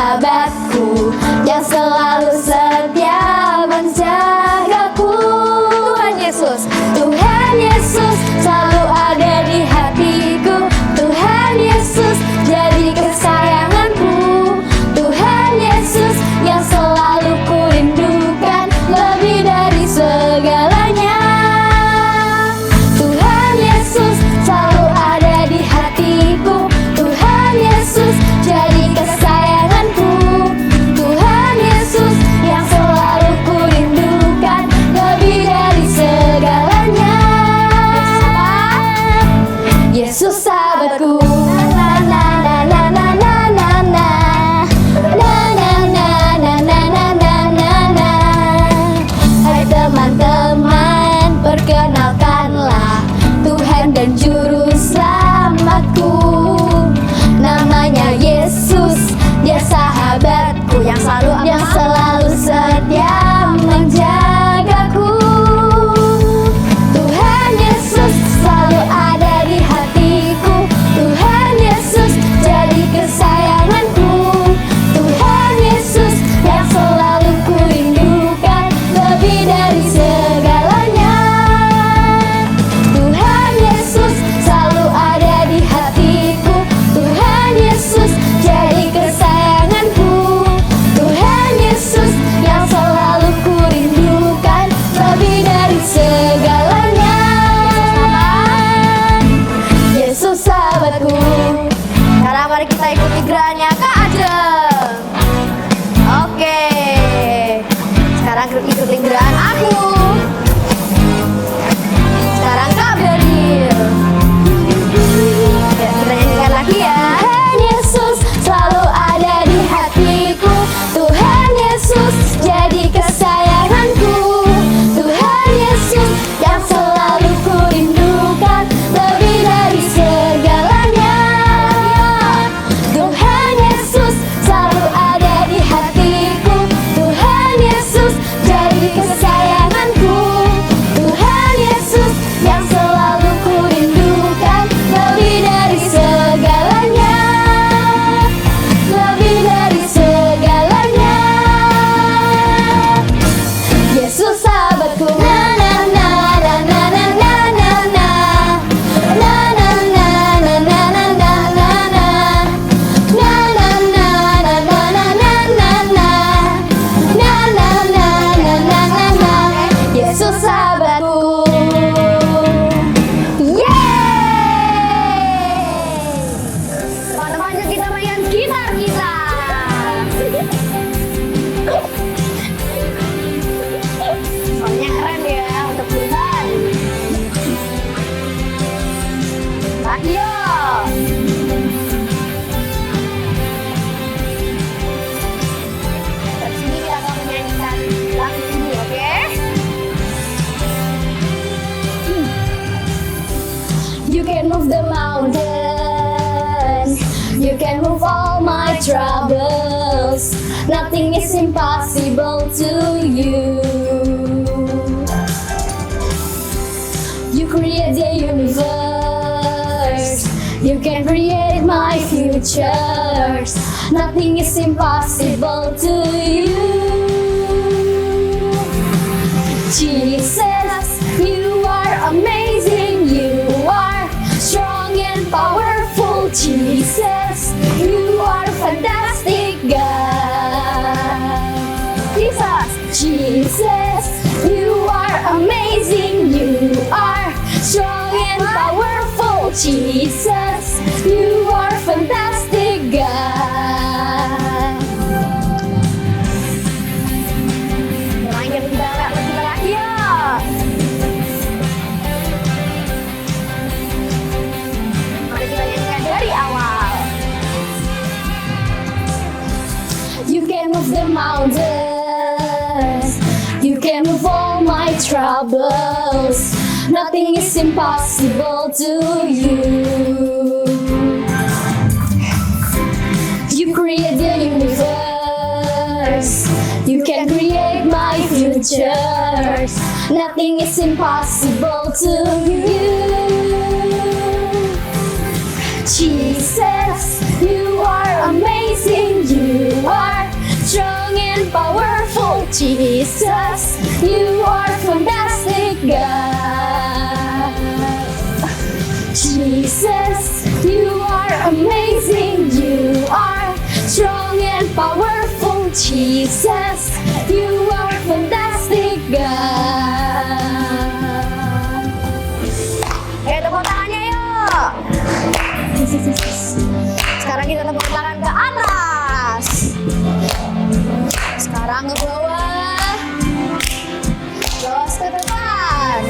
sahabatku yang selalu setia menjagaku. Tuhan Yesus, Tuhan Yesus selalu ada di hatiku. Tuhan Yesus jadi kesayanganku. Tuhan Yesus yang selalu kurindukan lebih dari segalanya. Tuhan Yesus selalu ada di hatiku. Tuhan Yesus jadi kesayanganku. Tuhan Yesus yang selalu kurindukan lebih dari segalanya. Yesus sahabatku. Na na na na na na na na. Na na na na na na na na na. Hai teman-teman, perkenalkanlah Tuhan dan Juru Selamatku. Namanya Yesus, Dia sahabatku yang selalu setia menjagaku. Tuhan Yesus selalu ada di hatiku. Tuhan Yesus jadi kesayanganku. Tuhan Yesus yang selalu kurindukan lebih dari segalanya. Tuhan Yesus selalu ada di hatiku. Tuhan Yesus jadi kesayanganku. Tuhan Yesus yang selalu kurindukan lebih dari segalanya. Yesus sahabatku. Sekarang mari kita ikuti gerakannya Kak Ajeng. Oke, sekarang ikuti gerakan aku. Sekarang Kak Beril. Ya, kita nyanyikan lagi ya. Tuhan Yesus selalu ada di hatiku. Tuhan Yesus jadi kesayanganku. Tuhan Yesus yang selalu kurindukan lebih dari segalanya. Tuhan Yesus selalu ada di hatiku. Tuhan Yesus jadi kesayanganku. Tuhan Yesus yang selalu kurindukan lebih dari segalanya. Lebih dari segalanya. Yesus sahabatku. Na na na na na na na na na. Na na na na na na na na na. Na na na na na na na na na. Na na na na na na na. Yesus sahabatku. Yeay! Teman-teman, yuk kita mainkan gitar kita. Soalnya keren ya untuk Tuhan. Ayo. Dari sini kita akan menyanyikan lagu ini, oke? You can move the mountain. You can move all my troubles. Nothing is impossible to you. You create the universe. You can create my futures. Nothing is impossible to you. Jesus, you are amazing. You are strong and powerful. Jesus, you are fantastic, God. Jesus, you are amazing. You are strong and powerful. Jesus, you are fantastic, God. Mainkan kita lagi ya. Mari kita nyanyikan dari awal. You can move the mountains. You can move all my troubles. Nothing is impossible to you. You create the universe. You can create my futures. Nothing is impossible to you. Jesus, you are amazing. You are Jesus, you are fantastic God. Jesus, you are amazing. You are strong and powerful. Jesus, you are fantastic God. Oke, tepuk tangannya yuk. Sekarang kita tepuk tangan ke atas. Sekarang ke bawah. Terus ke depan.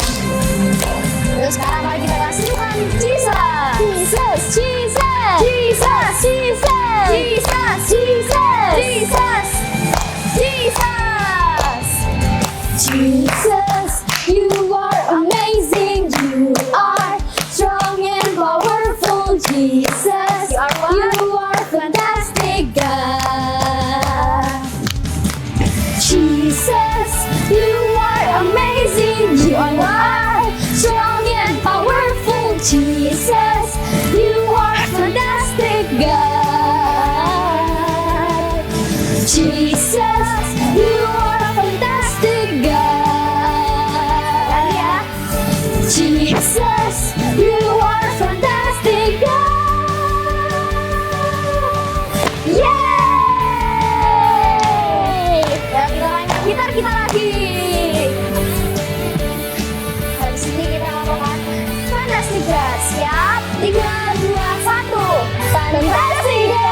Terus sekarang mari kita kasih Tuhan Jesus. Jesus, Jesus. Jesus, Jesus. Jesus, Jesus. Jesus. Jesus, you are amazing. You are strong and powerful. Jesus, you are fantastic God. Jesus, you are amazing. You are strong and powerful. Jesus, you are fantastic God. Jesus, you are fantastic God. Ya. Jesus, you are fantastic God. Yeay! Ya, kita mainkan gitar kita lagi. Habis ini kita lakukan Fantastic God. Siap? 3, 2, 1. Fantastic God.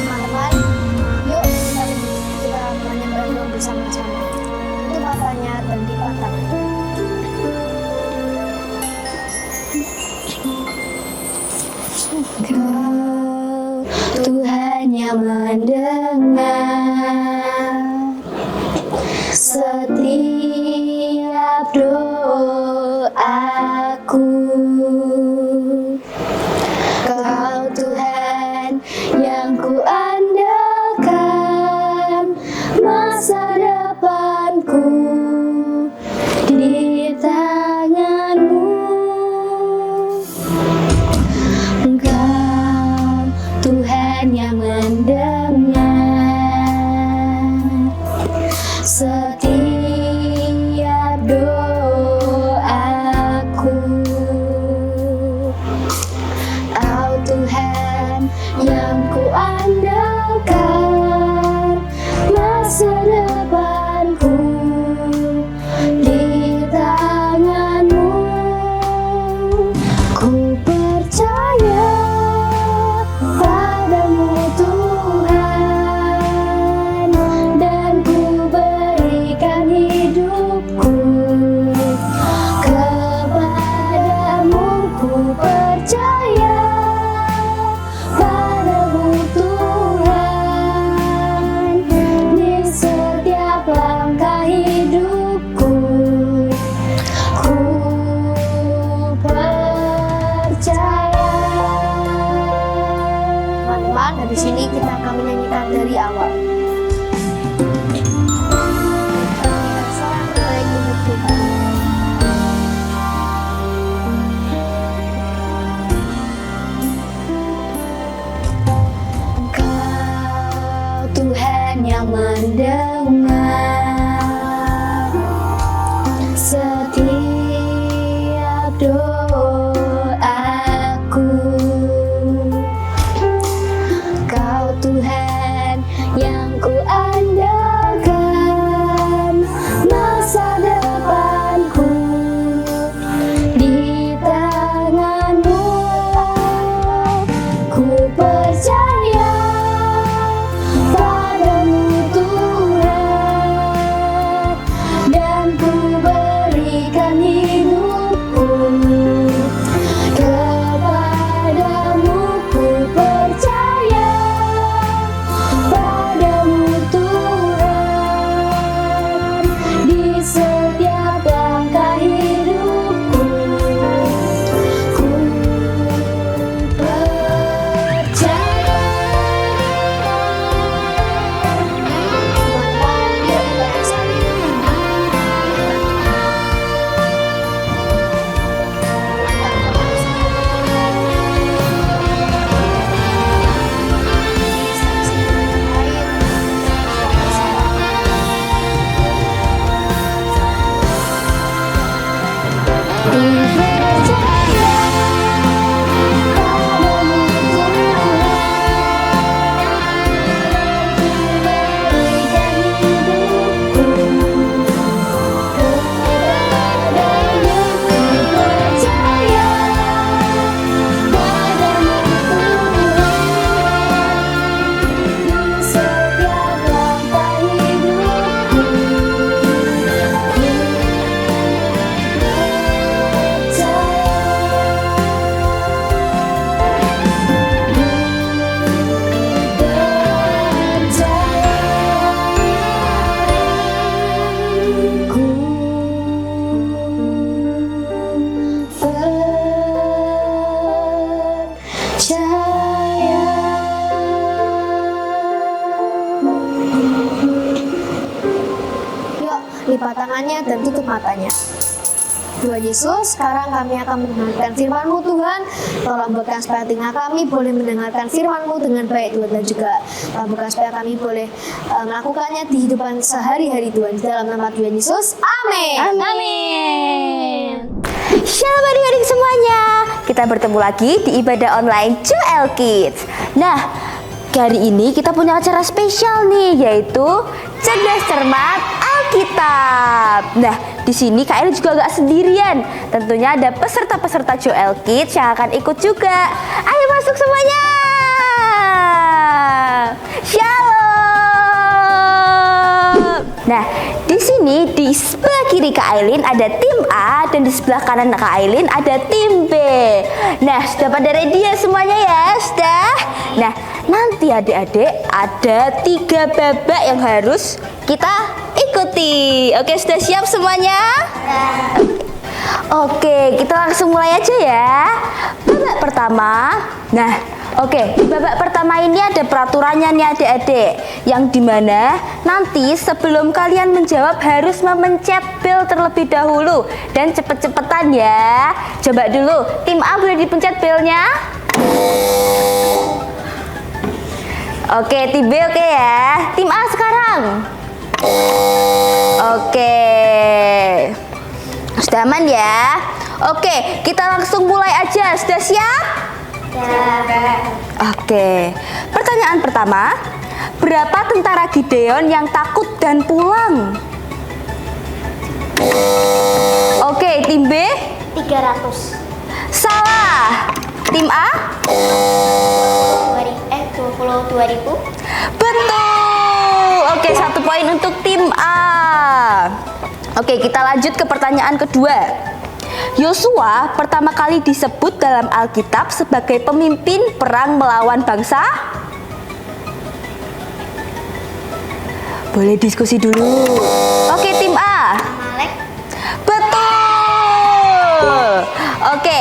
Teman-teman, yuk kita menyembah bersama-sama. Itu matanya dan dipatahkan. Kau Tuhan yang mendengar setiap doaku. Kau Tuhan yang kuandalkan, masa depanku di tangan-Mu. Engkau Tuhan yang mendengar setiap doaku. Engkau Tuhan yang kuandalkan, masa depanku di tangan-Mu. Ku percaya padamu Tuhan, dan ku berikan hidupku kepadamu. Ku percaya padamu Tuhan, di setiap langkah hidupku. Ku percaya. Teman-teman, habis ini kita akan menyanyikan dari awal. Kita serah terbaik untuk Tuhan. Engkau Tuhan yang mendengar setiap doaku. Kau Tuhan yang kuandalkan, masa depanku di tangan-Mu. Ku percaya padamu Tuhan, dan ku berikan hidupku Lipat tangannya dan tutup matanya. Tuhan Yesus, sekarang kami akan mendengarkan firman-Mu Tuhan. Tolong bekas supaya telinga kami boleh mendengarkan firman-Mu dengan baik Tuhan, dan juga tolong bekas supaya kami boleh melakukannya di kehidupan sehari-hari Tuhan. Di dalam nama Tuhan Yesus, amin. Amin. Shalom adik-adik semuanya. Kita bertemu lagi di ibadah online Joel Kids. Nah, hari ini kita punya acara spesial nih, yaitu Cerdas Cermat Alkitab. Nah, di sini Kak Elin juga gak sendirian. Tentunya ada peserta-peserta Joel Kids yang akan ikut juga. Ayo masuk semuanya. Shalom. Nah, di sini di sebelah kiri Kak Elin ada tim A dan di sebelah kanan Kak Elin ada tim B. Nah, sudah pada ready ya semuanya ya? Sudah? Nah, nanti adik-adik ada 3 babak yang harus kita ikuti. Oke, sudah siap semuanya? Oke, kita langsung mulai aja ya. Babak pertama. Nah, oke, di babak pertama ini ada peraturannya nih adik-adik, yang dimana nanti sebelum kalian menjawab harus memencet bel terlebih dahulu dan cepet-cepetan ya. Coba dulu, tim A boleh dipencet belnya? Oke, tim B oke ya. Tim A sekarang. Oke. Sudah aman ya? Oke, kita langsung mulai aja. Sudah siap? Ya. Oke. Pertanyaan pertama. Berapa tentara Gideon yang takut dan pulang? Oke, tim B? 300. Salah. Tim A? 22.000. Betul. Oke, 1 poin untuk tim A. Oke, kita lanjut ke pertanyaan kedua. Yosua pertama kali disebut dalam Alkitab sebagai pemimpin perang melawan bangsa. Boleh diskusi dulu. Oke, tim A. Amalek. Betul. Oke,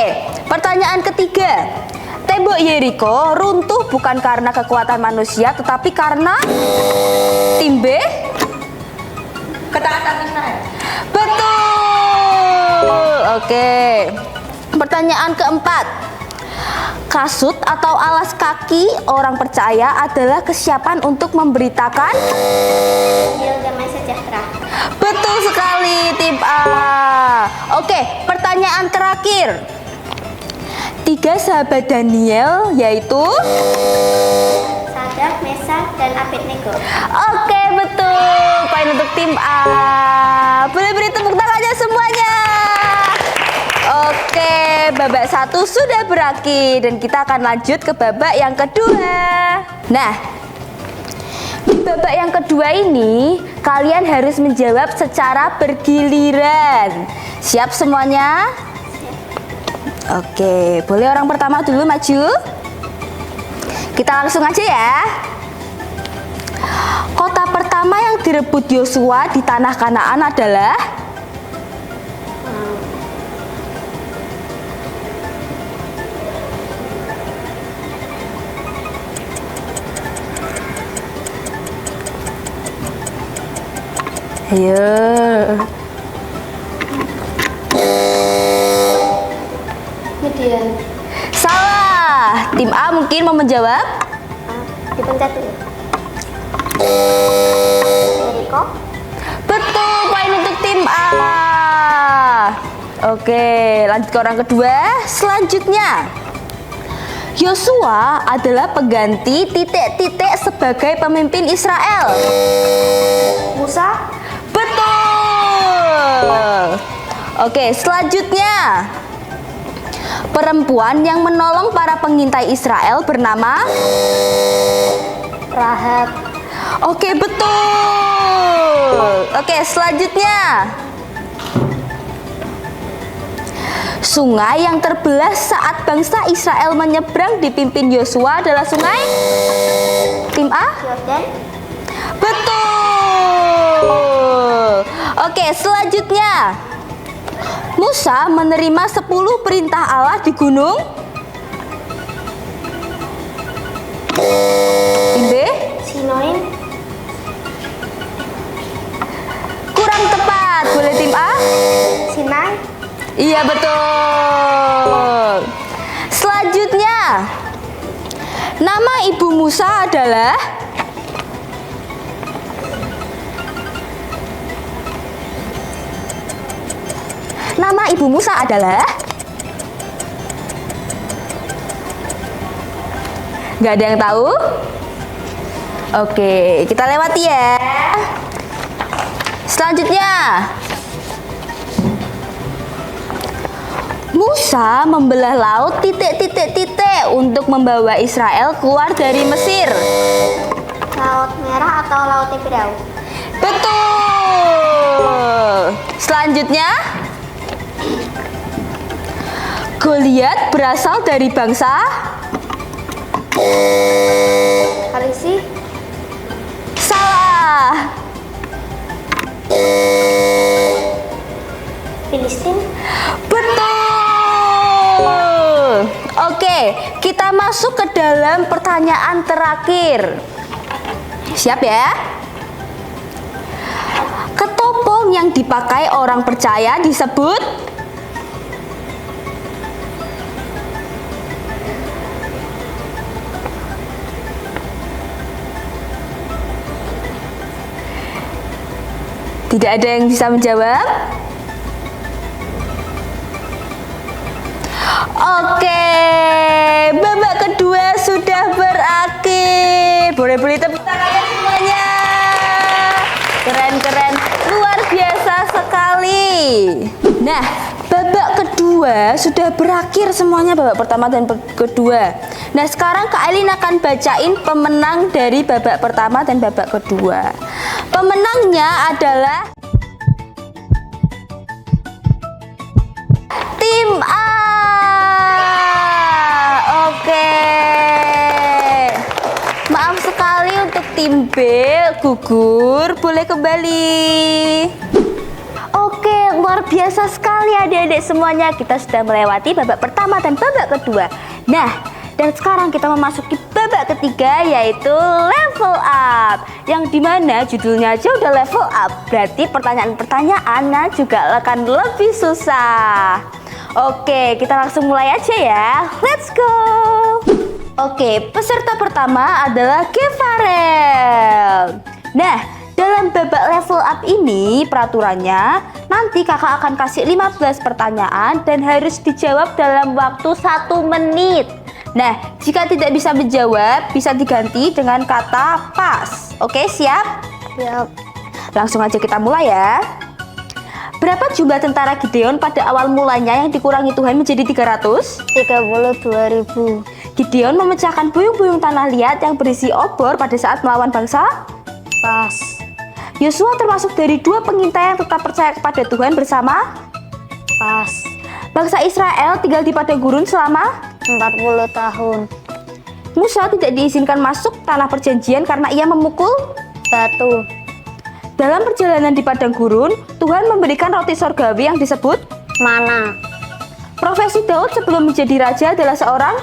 pertanyaan ketiga. Tembok Yeriko runtuh bukan karena kekuatan manusia, tetapi karena tim B. Ketaatan Israel. Betul. Oke. Pertanyaan keempat. Kasut atau alas kaki orang percaya adalah kesiapan untuk memberitakan Damai sejahtera. Betul sekali tim A. Oke, pertanyaan terakhir. 3 sahabat Daniel yaitu Sadrak, Mesak, dan Abednego. Oke, betul. Poin untuk tim A. Boleh beri tepuk tangannya semuanya. Oke, babak 1 sudah berakhir dan kita akan lanjut ke babak yang kedua. Nah, di babak yang kedua ini kalian harus menjawab secara bergiliran. Siap semuanya? Oke, boleh orang pertama dulu maju? Kita langsung aja ya. Kota pertama yang direbut Yosua di tanah Kanaan adalah ayo. Midian. Salah. Tim A mungkin mau menjawab? Dipencet dulu. Yeriko. Betul, poin untuk tim A. Oke, lanjut ke orang kedua. Selanjutnya, Yosua adalah pengganti titik-titik sebagai pemimpin Israel. Musa. Betul. Oke, selanjutnya, perempuan yang menolong para pengintai Israel bernama Rahab. Oke, betul. Oke, selanjutnya, sungai yang terbelah saat bangsa Israel menyeberang dipimpin Yosua adalah sungai tim A? Yordan. Betul. Oke, selanjutnya, Musa menerima 10 perintah Allah di gunung tim B? Sinai. Kurang tepat. Boleh tim A? Sinai. Iya, betul. Selanjutnya, nama ibu Musa adalah Nggak ada yang tahu? Oke, kita lewati ya. Selanjutnya, Musa membelah laut titik-titik-titik untuk membawa Israel keluar dari Mesir. Laut Merah atau Laut Teberau? Betul. Selanjutnya, Goliat berasal dari bangsa Farisi. salah. Filistin. Betul. Oke, kita masuk ke dalam pertanyaan terakhir. Siap ya? Ketopong yang dipakai orang percaya disebut tidak ada yang bisa menjawab? Oke, babak kedua sudah berakhir. Boleh beri tepuk tangan semuanya. Keren, luar biasa sekali. Nah, babak kedua sudah berakhir semuanya, babak pertama dan kedua. Nah, sekarang Kak Ailin akan bacain pemenang dari babak pertama dan babak kedua. Pemenangnya adalah tim A. Oke. Maaf sekali untuk tim B, gugur. Boleh kembali. Oke, luar biasa sekali adik-adik semuanya. Kita sudah melewati babak pertama dan babak kedua. Nah, dan sekarang kita memasuki babak ketiga, yaitu level up. Yang dimana judulnya aja udah level up, berarti pertanyaan-pertanyaannya juga akan lebih susah. Oke, kita langsung mulai aja ya. Let's go. Oke, peserta pertama adalah Kefarel. Nah, dalam babak level up ini peraturannya nanti kakak akan kasih 15 pertanyaan dan harus dijawab dalam waktu 1 menit. Nah, jika tidak bisa menjawab, bisa diganti dengan kata pas. Oke, siap? Siap. Langsung aja kita mulai ya. Berapa jumlah tentara Gideon pada awal mulanya yang dikurangi Tuhan menjadi 300? 32.000. Gideon memecahkan buyung-buyung tanah liat yang berisi obor pada saat melawan bangsa? Pas. Yosua termasuk dari 2 pengintai yang tetap percaya kepada Tuhan bersama? Pas. Bangsa Israel tinggal di padang gurun selama? 40 tahun. Musa tidak diizinkan masuk tanah perjanjian karena ia memukul Batu. Dalam perjalanan di padang gurun, Tuhan memberikan roti sorgawi yang disebut Mana. Profesi Daud sebelum menjadi raja adalah seorang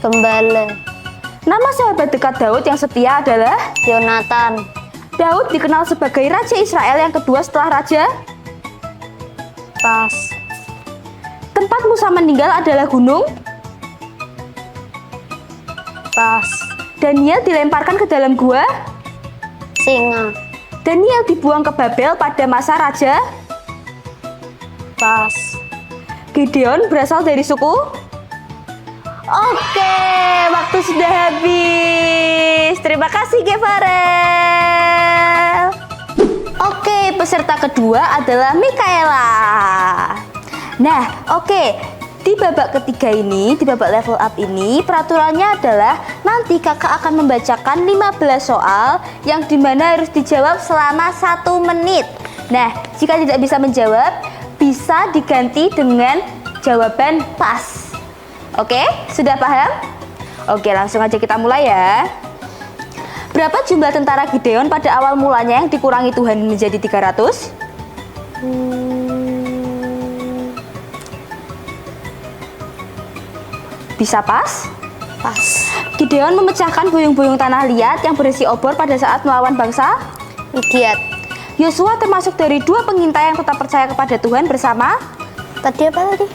Gembala. Nama sahabat dekat Daud yang setia adalah Yonatan. Daud dikenal sebagai raja Israel yang kedua setelah raja. Pas. Tempat Musa meninggal adalah gunung. Pas. Daniel dilemparkan ke dalam gua. Singa. Daniel dibuang ke Babel pada masa raja. Pas. Gideon berasal dari suku? Oke, waktu sudah habis. Terima kasih Gevarel. Oke, peserta kedua adalah Mikaela. Nah, oke. Di babak ketiga ini, di babak level up ini, peraturannya adalah nanti kakak akan membacakan 15 soal yang dimana harus dijawab selama 1 menit. Nah, jika tidak bisa menjawab, bisa diganti dengan jawaban pas. Oke, sudah paham? Oke, langsung aja kita mulai ya. Berapa jumlah tentara Gideon pada awal mulanya yang dikurangi Tuhan menjadi 300? Bisa pas? Pas. Gideon memecahkan buyung-buyung tanah liat yang berisi obor pada saat melawan bangsa Midian. Yosua termasuk dari 2 pengintai yang tetap percaya kepada Tuhan bersama Tadi apa tadi?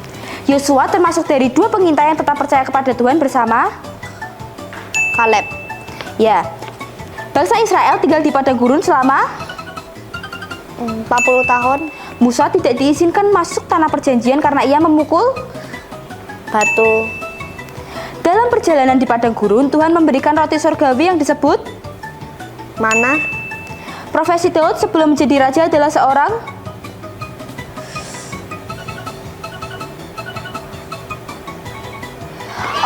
Yosua termasuk dari 2 pengintai yang tetap percaya kepada Tuhan bersama Kaleb. Ya. Bangsa Israel tinggal di padang gurun selama 40 tahun. Musa tidak diizinkan masuk tanah perjanjian karena ia memukul Batu. Dalam perjalanan di padang gurun, Tuhan memberikan roti surgawi yang disebut Mana? Profesi Daud sebelum menjadi raja adalah seorang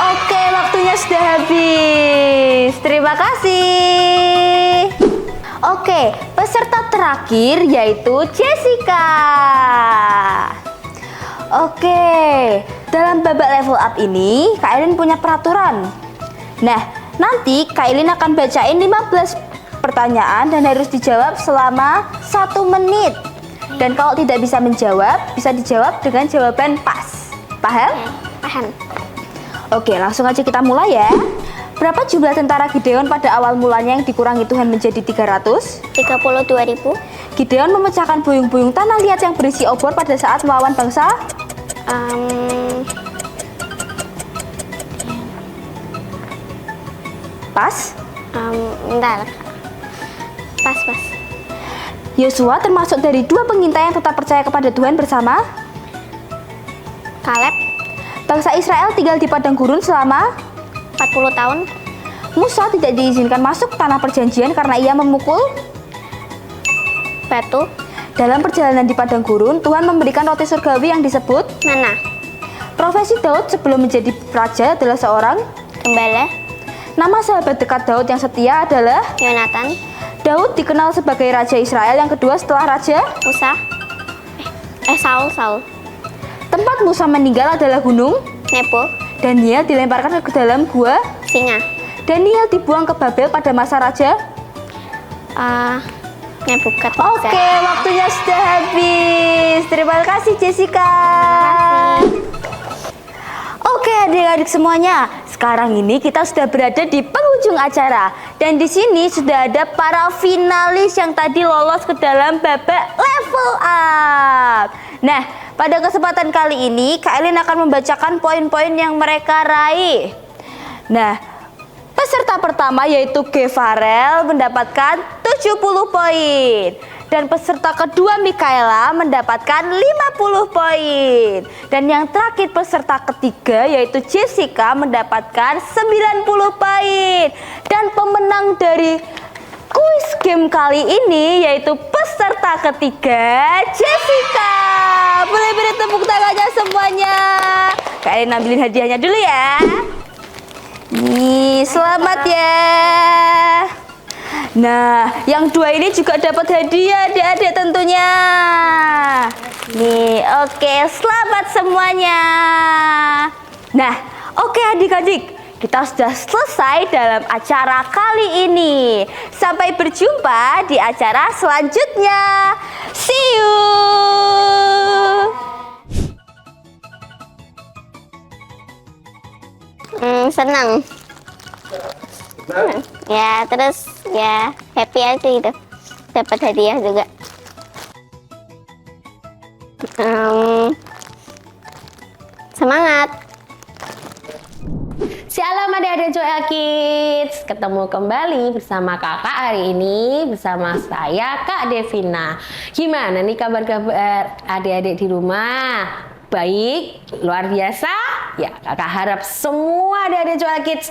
Oke, waktunya sudah habis. Terima kasih. Oke, peserta terakhir yaitu Jessica. Oke, dalam babak level up ini, Kak Elin punya peraturan. Nah, nanti Kak Elin akan bacain 15 pertanyaan dan harus dijawab selama 1 menit. Dan kalau tidak bisa menjawab, bisa dijawab dengan jawaban pas. Paham? Paham. Oke, langsung aja kita mulai ya. Berapa jumlah tentara Gideon pada awal mulanya yang dikurangi Tuhan menjadi 300? 32.000. Gideon memecahkan buyung-buyung tanah liat yang berisi obor pada saat melawan bangsa Pas? Bentar. Pas. Yosua termasuk dari 2 pengintai yang tetap percaya kepada Tuhan bersama Kaleb. Bangsa Israel tinggal di padang gurun selama 40 tahun. Musa tidak diizinkan masuk tanah perjanjian karena ia memukul Batu. Dalam perjalanan di padang gurun, Tuhan memberikan roti surgawi yang disebut Mana? Profesi Daud sebelum menjadi raja adalah seorang Gembala. Nama sahabat dekat Daud yang setia adalah Yonatan. Daud dikenal sebagai Raja Israel yang kedua setelah Raja Musa. Saul. Tempat Musa meninggal adalah gunung Nebo. Daniel dilemparkan ke dalam gua Singa. Daniel dibuang ke Babel pada masa Raja Nebukadnezar. Oke, waktunya sudah habis. Terima kasih Jessica. Oke, adik-adik semuanya. Sekarang ini kita sudah berada di penghujung acara dan di sini sudah ada para finalis yang tadi lolos ke dalam babak level up. Nah, pada kesempatan kali ini Kak Elin akan membacakan poin-poin yang mereka raih. Nah, peserta pertama yaitu Gevarel mendapatkan 70 poin. Dan peserta kedua Mikaela mendapatkan 50 poin. Dan yang terakhir peserta ketiga yaitu Jessica mendapatkan 90 poin. Dan pemenang dari kuis game kali ini yaitu peserta ketiga Jessica. Boleh beri tepuk tangannya semuanya. Kalian ambilin hadiahnya dulu ya. Nih, selamat ya. Nah, yang 2 ini juga dapat hadiah adik-adik tentunya. Nih, oke, selamat semuanya. Nah, oke adik-adik, kita sudah selesai dalam acara kali ini. Sampai berjumpa di acara selanjutnya. See you. Senang. Ya, terus ya happy aja gitu. Dapat hadiah juga. Semangat. Shalom adik-adik adik-adik Joel Kids, ketemu kembali bersama kakak hari ini bersama saya Kak Devina. Gimana nih kabar-kabar adik-adik di rumah? Baik, luar biasa? Ya, kakak harap semua adik-adik Joel Kids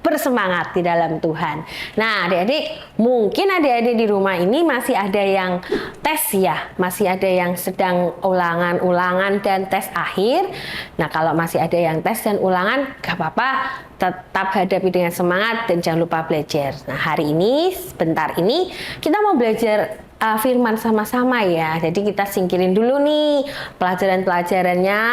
bersemangat di dalam Tuhan. Nah, adik-adik, mungkin adik-adik di rumah ini masih ada yang tes ya, masih ada yang sedang ulangan-ulangan dan tes akhir. Nah, kalau masih ada yang tes dan ulangan, gak apa-apa, tetap hadapi dengan semangat dan jangan lupa belajar. Nah, hari ini, sebentar ini, kita mau belajar firman sama-sama ya. Jadi kita singkirin dulu nih pelajaran-pelajarannya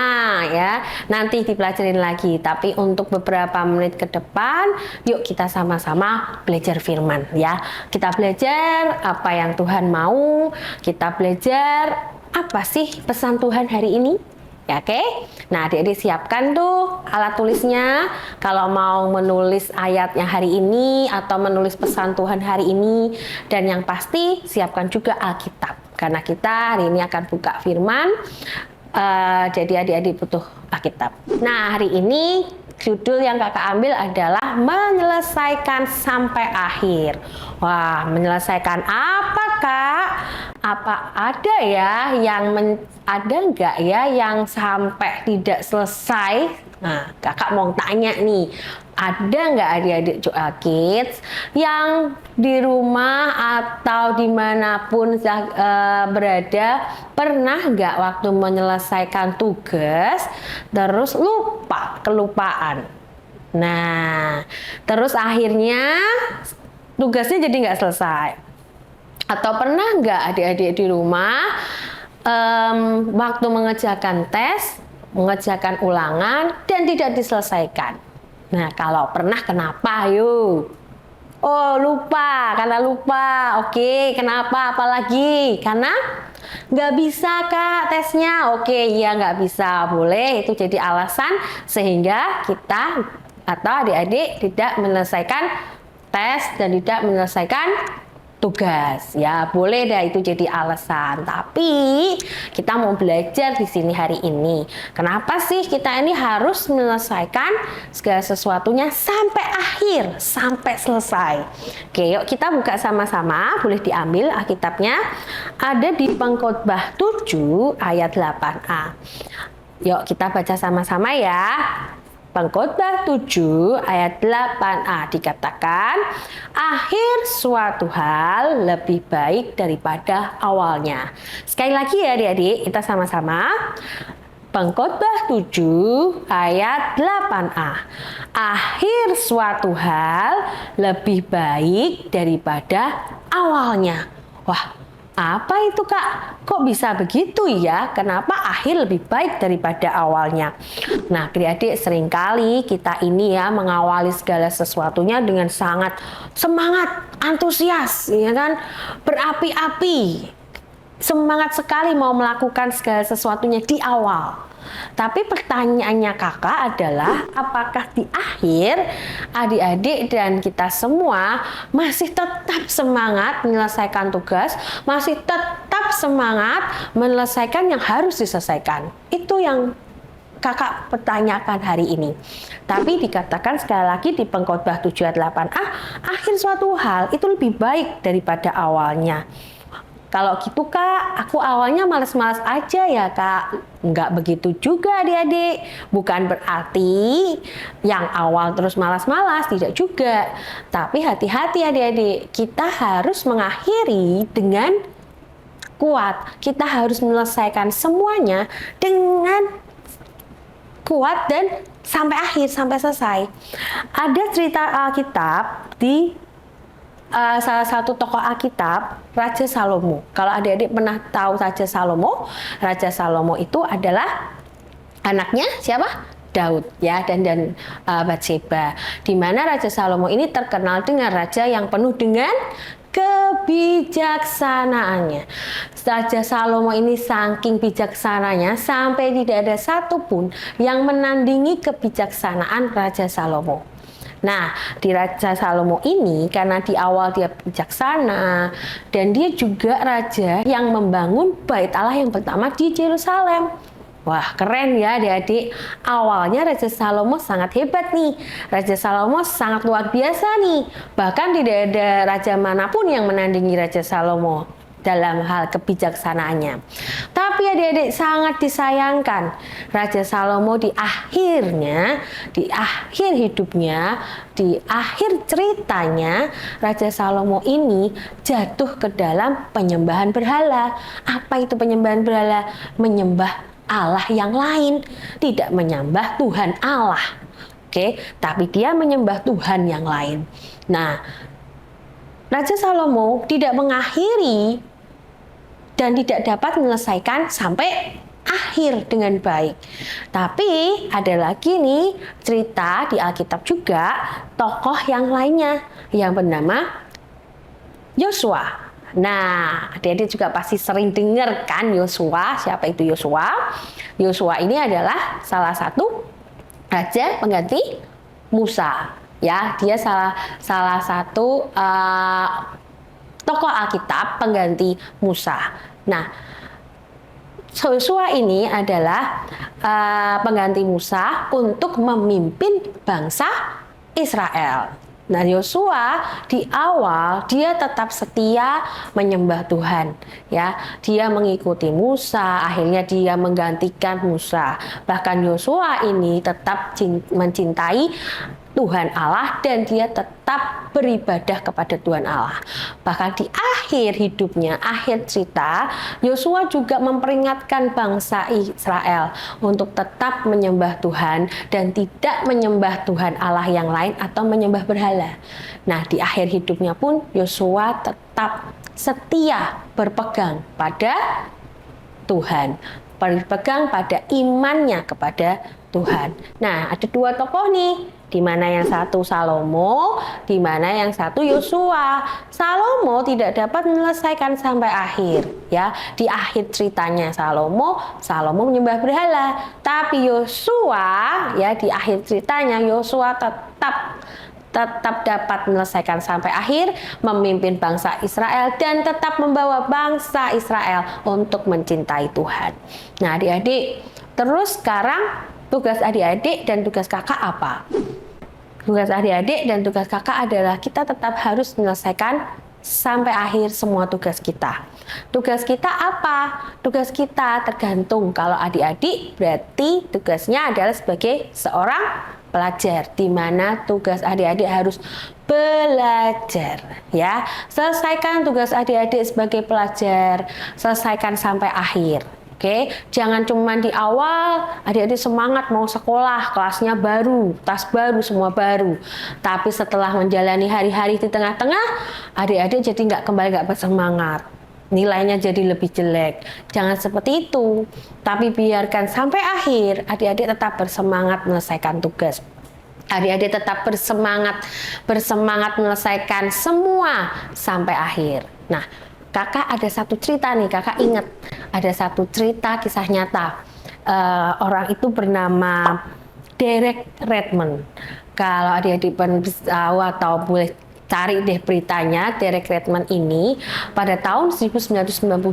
ya. Nanti dipelajarin lagi. Tapi untuk beberapa menit ke depan, yuk kita sama-sama belajar firman ya. Kita belajar apa yang Tuhan mau. Kita belajar apa sih pesan Tuhan hari ini. Ya, oke. Nah, adik-adik siapkan tuh alat tulisnya. Kalau mau menulis ayatnya hari ini atau menulis pesan Tuhan hari ini, dan yang pasti siapkan juga Alkitab. Karena kita hari ini akan buka firman. Jadi adik-adik butuh Alkitab. Nah, hari ini judul yang kakak ambil adalah menyelesaikan sampai akhir. Wah, menyelesaikan apa, Kak? Apa ada ya yang ada nggak ya yang sampai tidak selesai? Nah, kakak mau tanya nih, ada nggak adik-adik Joel Kids yang di rumah atau dimanapun berada pernah nggak waktu menyelesaikan tugas terus kelupaan? Nah, terus akhirnya tugasnya jadi nggak selesai. Atau pernah nggak adik-adik di rumah waktu mengerjakan tes, mengerjakan ulangan dan tidak diselesaikan? Nah, kalau pernah kenapa? Yuk. Oh, lupa, karena lupa. Oke, kenapa? Apalagi? Karena nggak bisa, Kak, tesnya. Oke, ya nggak bisa. Boleh, itu jadi alasan sehingga kita atau adik-adik tidak menyelesaikan tes dan tidak menyelesaikan tugas. Ya, boleh dah itu jadi alasan. Tapi kita mau belajar di sini hari ini. Kenapa sih kita ini harus menyelesaikan segala sesuatunya sampai akhir, sampai selesai? Oke, yuk kita buka sama-sama. Boleh diambil Alkitabnya. Ada di Pengkhotbah 7 ayat 8a. Yuk kita baca sama-sama ya. Pengkhotbah 7 ayat 8a dikatakan, akhir suatu hal lebih baik daripada awalnya. Sekali lagi ya adik-adik, kita sama-sama. Pengkhotbah 7 ayat 8a. Akhir suatu hal lebih baik daripada awalnya. Wah, apa itu, Kak? Kok bisa begitu ya? Kenapa akhir lebih baik daripada awalnya? Nah, adik-adik, seringkali kita ini ya mengawali segala sesuatunya dengan sangat semangat, antusias, ya kan? Berapi-api. Semangat sekali mau melakukan segala sesuatunya di awal. Tapi pertanyaannya kakak adalah apakah di akhir adik-adik dan kita semua masih tetap semangat menyelesaikan tugas, masih tetap semangat menyelesaikan yang harus diselesaikan? Itu yang kakak pertanyakan hari ini. Tapi dikatakan sekali lagi di Pengkhotbah 7 ayat 8a, akhir suatu hal itu lebih baik daripada awalnya. Kalau gitu, Kak, aku awalnya malas-malas aja ya, Kak. Nggak begitu juga adik-adik. Bukan berarti yang awal terus malas-malas, tidak juga. Tapi hati-hati adik-adik, kita harus mengakhiri dengan kuat. Kita harus menyelesaikan semuanya dengan kuat dan sampai akhir, sampai selesai. Ada cerita Alkitab di salah satu tokoh Alkitab, Raja Salomo. Kalau adik-adik pernah tahu Raja Salomo itu adalah anaknya siapa? Daud ya, dan Batseba. Di mana Raja Salomo ini terkenal dengan raja yang penuh dengan kebijaksanaannya. Raja Salomo ini saking bijaksananya sampai tidak ada satupun yang menandingi kebijaksanaan Raja Salomo. Nah, di Raja Salomo ini karena di awal dia bijaksana dan dia juga raja yang membangun bait Allah yang pertama di Yerusalem. Wah, keren ya adik-adik. Awalnya Raja Salomo sangat hebat nih. Raja Salomo sangat luar biasa nih. Bahkan tidak ada raja manapun yang menandingi Raja Salomo dalam hal kebijaksanaannya. Tapi adik-adik, sangat disayangkan Raja Salomo di akhir hidupnya, di akhir ceritanya, Raja Salomo ini jatuh ke dalam penyembahan berhala. Apa itu penyembahan berhala? Menyembah Allah yang lain, tidak menyembah Tuhan Allah. Oke, tapi dia menyembah Tuhan yang lain. Nah, Raja Salomo tidak mengakhiri dan tidak dapat menyelesaikan sampai akhir dengan baik. Tapi ada lagi nih cerita di Alkitab juga, tokoh yang lainnya yang bernama Yosua. Nah, adik-adik juga pasti sering dengar kan Yosua. Siapa itu Yosua? Yosua ini adalah salah satu raja pengganti Musa. Ya, dia salah satu tokoh Alkitab pengganti Musa. Nah, Yosua ini adalah pengganti Musa untuk memimpin bangsa Israel. Nah, Yosua di awal dia tetap setia menyembah Tuhan, ya. Dia mengikuti Musa, akhirnya dia menggantikan Musa. Bahkan Yosua ini tetap mencintai Tuhan Allah dan dia tetap beribadah kepada Tuhan Allah. Bahkan di akhir hidupnya, akhir cerita, Yosua juga memperingatkan bangsa Israel untuk tetap menyembah Tuhan dan tidak menyembah Tuhan Allah yang lain atau menyembah berhala. Nah, di akhir hidupnya pun Yosua tetap setia berpegang pada Tuhan, berpegang pada imannya kepada Tuhan. Nah, ada dua tokoh nih, di mana yang satu Salomo, di mana yang satu Yosua. Salomo tidak dapat menyelesaikan sampai akhir, ya. Di akhir ceritanya Salomo menyembah berhala. Tapi Yosua, ya, di akhir ceritanya Yosua tetap dapat menyelesaikan sampai akhir, memimpin bangsa Israel dan tetap membawa bangsa Israel untuk mencintai Tuhan. Nah, adik-adik, terus sekarang tugas adik-adik dan tugas kakak apa? Tugas adik-adik dan tugas kakak adalah kita tetap harus menyelesaikan sampai akhir semua tugas kita. Tugas kita apa? Tugas kita tergantung. Kalau adik-adik berarti tugasnya adalah sebagai seorang pelajar, di mana tugas adik-adik harus belajar, ya. Selesaikan tugas adik-adik sebagai pelajar, selesaikan sampai akhir. Oke, jangan cuma di awal adik-adik semangat mau sekolah, kelasnya baru, tas baru, semua baru. Tapi setelah menjalani hari-hari di tengah-tengah, adik-adik jadi nggak bersemangat. Nilainya jadi lebih jelek. Jangan seperti itu. Tapi biarkan sampai akhir, adik-adik tetap bersemangat menyelesaikan tugas. Adik-adik tetap bersemangat menyelesaikan semua sampai akhir. Nah, kakak ada satu cerita nih, kakak ingat ada satu cerita kisah nyata. Orang itu bernama Derek Redmond. Kalau adik-adik tahu atau boleh cari deh beritanya, Derek Redmond ini pada tahun 1992,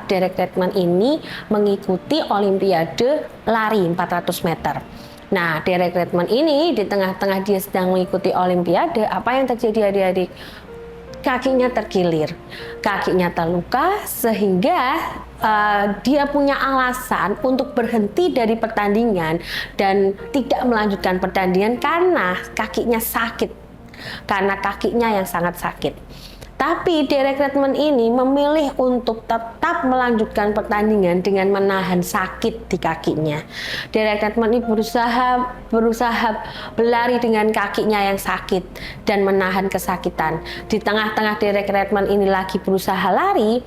Derek Redmond ini mengikuti Olimpiade lari 400 meter. Nah, Derek Redmond ini di tengah-tengah dia sedang mengikuti Olimpiade, apa yang terjadi adik-adik? Kakinya terkilir, kakinya terluka sehingga dia punya alasan untuk berhenti dari pertandingan dan tidak melanjutkan pertandingan karena kakinya sakit, karena kakinya yang sangat sakit. Tapi Derek Redmond ini memilih untuk tetap melanjutkan pertandingan dengan menahan sakit di kakinya. Derek Redmond ini berusaha berlari dengan kakinya yang sakit dan menahan kesakitan. Di tengah-tengah Derek Redmond ini lagi berusaha lari,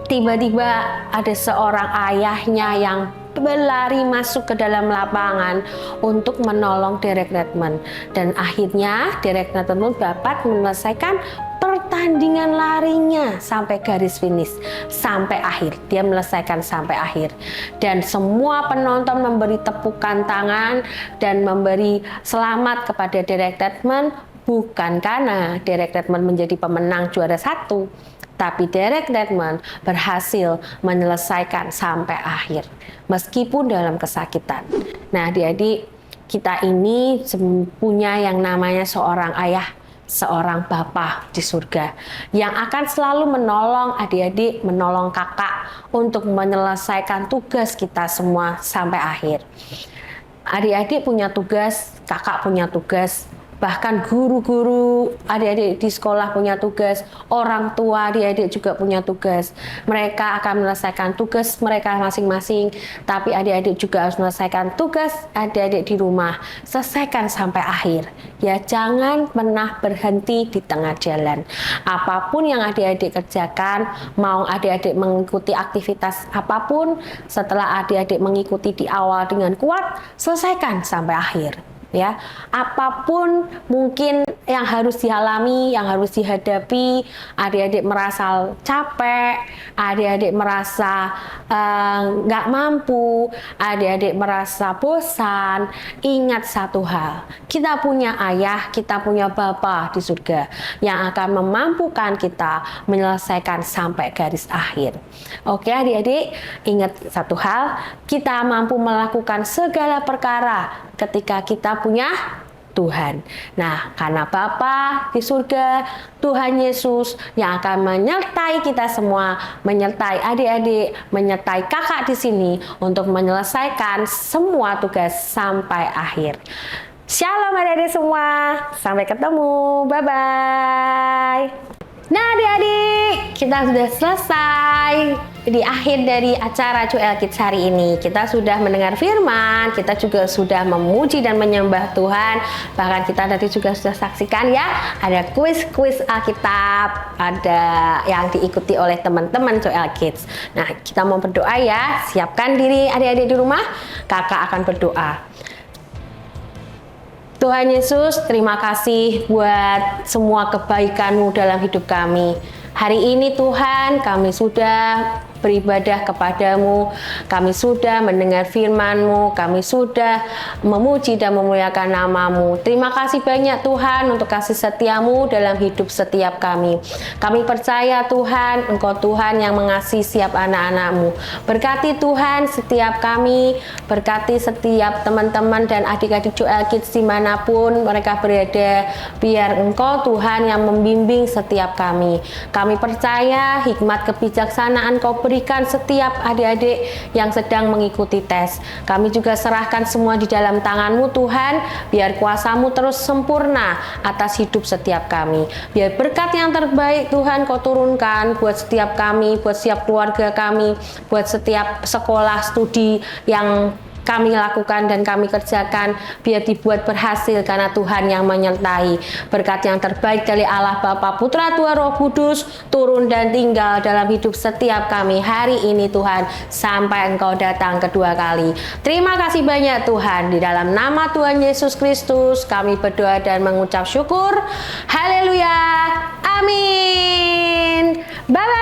tiba-tiba ada seorang ayahnya yang berlari masuk ke dalam lapangan untuk menolong Derek Redmond. Dan akhirnya Derek Redmond dapat menyelesaikan pertandingan larinya sampai garis finish, sampai akhir. Dia menyelesaikan sampai akhir. Dan semua penonton memberi tepukan tangan dan memberi selamat kepada Derek Redmond, bukan karena Derek Redmond menjadi pemenang juara 1, Tapi Derek Redmond berhasil menyelesaikan sampai akhir, meskipun dalam kesakitan. Nah, adik-adik, kita ini punya yang namanya seorang ayah, seorang Bapa di surga yang akan selalu menolong adik-adik, menolong kakak untuk menyelesaikan tugas kita semua sampai akhir. Adik-adik punya tugas, kakak punya tugas, bahkan guru-guru adik-adik di sekolah punya tugas, orang tua adik-adik juga punya tugas. Mereka akan menyelesaikan tugas mereka masing-masing, tapi adik-adik juga harus menyelesaikan tugas adik-adik di rumah. Selesaikan sampai akhir. Ya, jangan pernah berhenti di tengah jalan. Apapun yang adik-adik kerjakan, mau adik-adik mengikuti aktivitas apapun, setelah adik-adik mengikuti di awal dengan kuat, selesaikan sampai akhir. Ya, apapun mungkin yang harus dialami, yang harus dihadapi, adik-adik merasa capek, adik-adik merasa nggak mampu, adik-adik merasa bosan, ingat satu hal, kita punya ayah, kita punya Bapa di surga yang akan memampukan kita menyelesaikan sampai garis akhir. Oke adik-adik, ingat satu hal, kita mampu melakukan segala perkara ketika kita punya Tuhan. Nah, karena Bapa di surga, Tuhan Yesus yang akan menyertai kita semua, menyertai adik-adik, menyertai kakak di sini untuk menyelesaikan semua tugas sampai akhir. Shalom adik-adik semua, sampai ketemu, bye-bye. Nah adik-adik, kita sudah selesai di akhir dari acara Joel Kids hari ini. Kita sudah mendengar firman, kita juga sudah memuji dan menyembah Tuhan. Bahkan kita tadi juga sudah saksikan ya, ada kuis-kuis Alkitab, ada yang diikuti oleh teman-teman Joel Kids. Nah, kita mau berdoa ya, siapkan diri adik-adik di rumah, kakak akan berdoa. Tuhan Yesus, terima kasih buat semua kebaikan-Mu dalam hidup kami. Hari ini Tuhan, kami sudah beribadah kepadamu, kami sudah mendengar firman-Mu, kami sudah memuji dan memuliakan nama-Mu. Terima kasih banyak Tuhan untuk kasih setia-Mu dalam hidup setiap kami. Kami percaya Tuhan, Engkau Tuhan yang mengasihi setiap anak-anak-Mu. Berkati Tuhan setiap kami, berkati setiap teman-teman dan adik-adik Joel Kids dimanapun mereka berada, biar Engkau Tuhan yang membimbing setiap kami. Kami percaya hikmat kebijaksanaan Kau berikan setiap adik-adik yang sedang mengikuti tes. Kami juga serahkan semua di dalam tangan-Mu Tuhan, biar kuasa-Mu terus sempurna atas hidup setiap kami. Biar berkat yang terbaik Tuhan Kau turunkan buat setiap kami, buat setiap keluarga kami, buat setiap sekolah studi yang kami lakukan dan kami kerjakan, biar dibuat berhasil karena Tuhan yang menyertai. Berkat yang terbaik dari Allah Bapa, Putra, Tuhan Roh Kudus turun dan tinggal dalam hidup setiap kami hari ini Tuhan, sampai Engkau datang kedua kali. Terima kasih banyak Tuhan, di dalam nama Tuhan Yesus Kristus kami berdoa dan mengucap syukur. Haleluya, amin. Bye-bye.